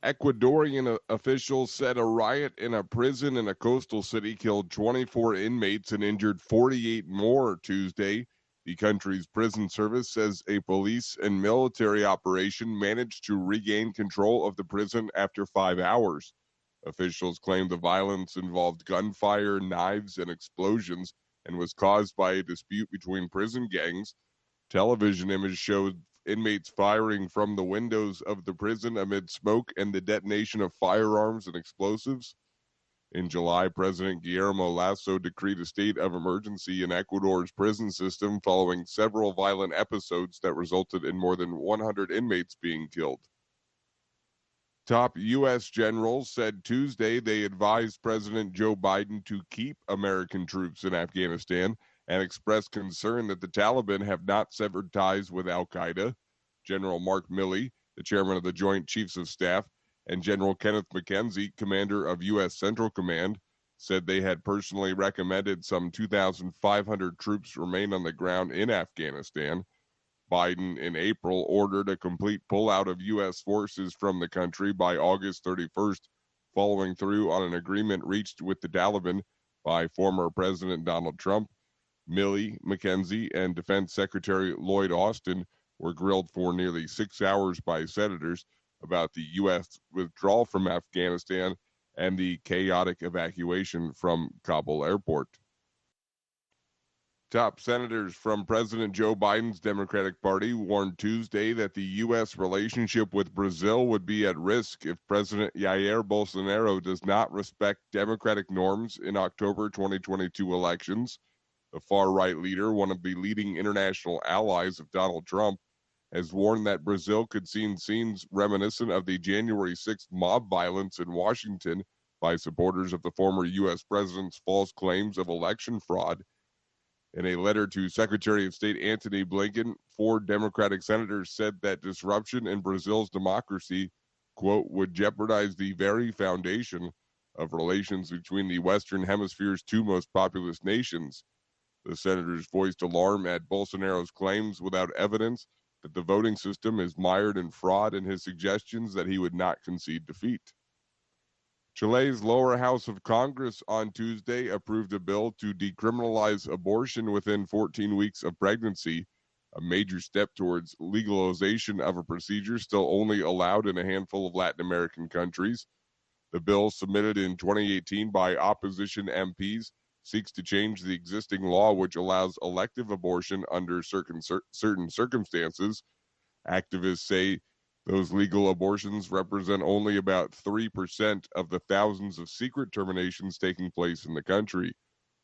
Ecuadorian officials said a riot in a prison in a coastal city killed 24 inmates and injured 48 more Tuesday. The country's prison service says a police and military operation managed to regain control of the prison after 5 hours. Officials claim the violence involved gunfire, knives, and explosions and was caused by a dispute between prison gangs. Television images showed inmates firing from the windows of the prison amid smoke and the detonation of firearms and explosives. In July, President Guillermo Lasso decreed a state of emergency in Ecuador's prison system following several violent episodes that resulted in more than 100 inmates being killed. Top U.S. generals said Tuesday they advised President Joe Biden to keep American troops in Afghanistan and expressed concern that the Taliban have not severed ties with al-Qaeda. General Mark Milley, the chairman of the Joint Chiefs of Staff, and General Kenneth McKenzie, commander of U.S. Central Command, said they had personally recommended some 2,500 troops remain on the ground in Afghanistan. Biden, in April, ordered a complete pullout of U.S. forces from the country by August 31st, following through on an agreement reached with the Taliban by former President Donald Trump. Milley, McKenzie, and Defense Secretary Lloyd Austin were grilled for nearly 6 hours by senators about the U.S. withdrawal from Afghanistan and the chaotic evacuation from Kabul airport. Top senators from President Joe Biden's Democratic Party warned Tuesday that the U.S. relationship with Brazil would be at risk if President Jair Bolsonaro does not respect democratic norms in October 2022 elections. The far-right leader, one of the leading international allies of Donald Trump, has warned that Brazil could see scenes reminiscent of the January 6th mob violence in Washington by supporters of the former U.S. president's false claims of election fraud. In a letter to Secretary of State Antony Blinken, 4 Democratic senators said that disruption in Brazil's democracy, quote, would jeopardize the very foundation of relations between the Western Hemisphere's 2 most populous nations. The senators voiced alarm at Bolsonaro's claims without evidence that the voting system is mired in fraud and his suggestions that he would not concede defeat. Chile's lower house of Congress on Tuesday approved a bill to decriminalize abortion within 14 weeks of pregnancy, a major step towards legalization of a procedure still only allowed in a handful of Latin American countries. The bill, submitted in 2018 by opposition MPs, seeks to change the existing law which allows elective abortion under certain circumstances. Activists say those legal abortions represent only about 3% of the thousands of secret terminations taking place in the country.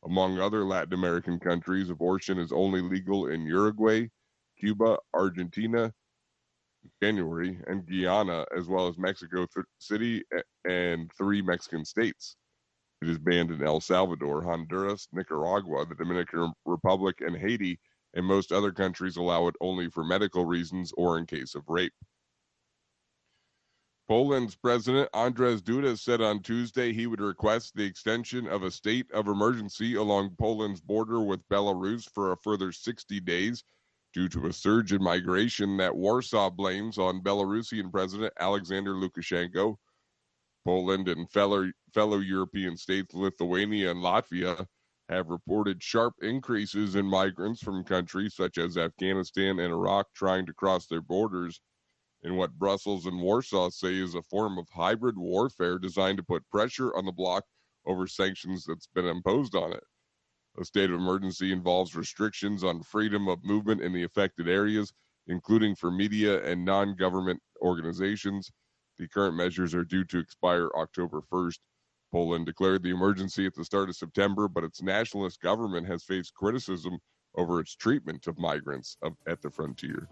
Among other Latin American countries, abortion is only legal in Uruguay, Cuba, Argentina, January, and Guyana, as well as Mexico City and 3 Mexican states. It is banned in El Salvador, Honduras, Nicaragua, the Dominican Republic, and Haiti, and most other countries allow it only for medical reasons or in case of rape. Poland's President Andrzej Duda said on Tuesday he would request the extension of a state of emergency along Poland's border with Belarus for a further 60 days due to a surge in migration that Warsaw blames on Belarusian President Alexander Lukashenko. Poland and fellow European states Lithuania and Latvia have reported sharp increases in migrants from countries such as Afghanistan and Iraq trying to cross their borders in what Brussels and Warsaw say is a form of hybrid warfare designed to put pressure on the bloc over sanctions that's been imposed on it. A state of emergency involves restrictions on freedom of movement in the affected areas, including for media and non-government organizations. The current measures are due to expire October 1st. Poland declared the emergency at the start of September, but its nationalist government has faced criticism over its treatment of migrants at the frontier.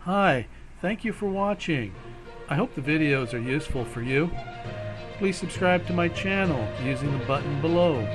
Hi, thank you for watching. I hope the videos are useful for you. Please subscribe to my channel using the button below.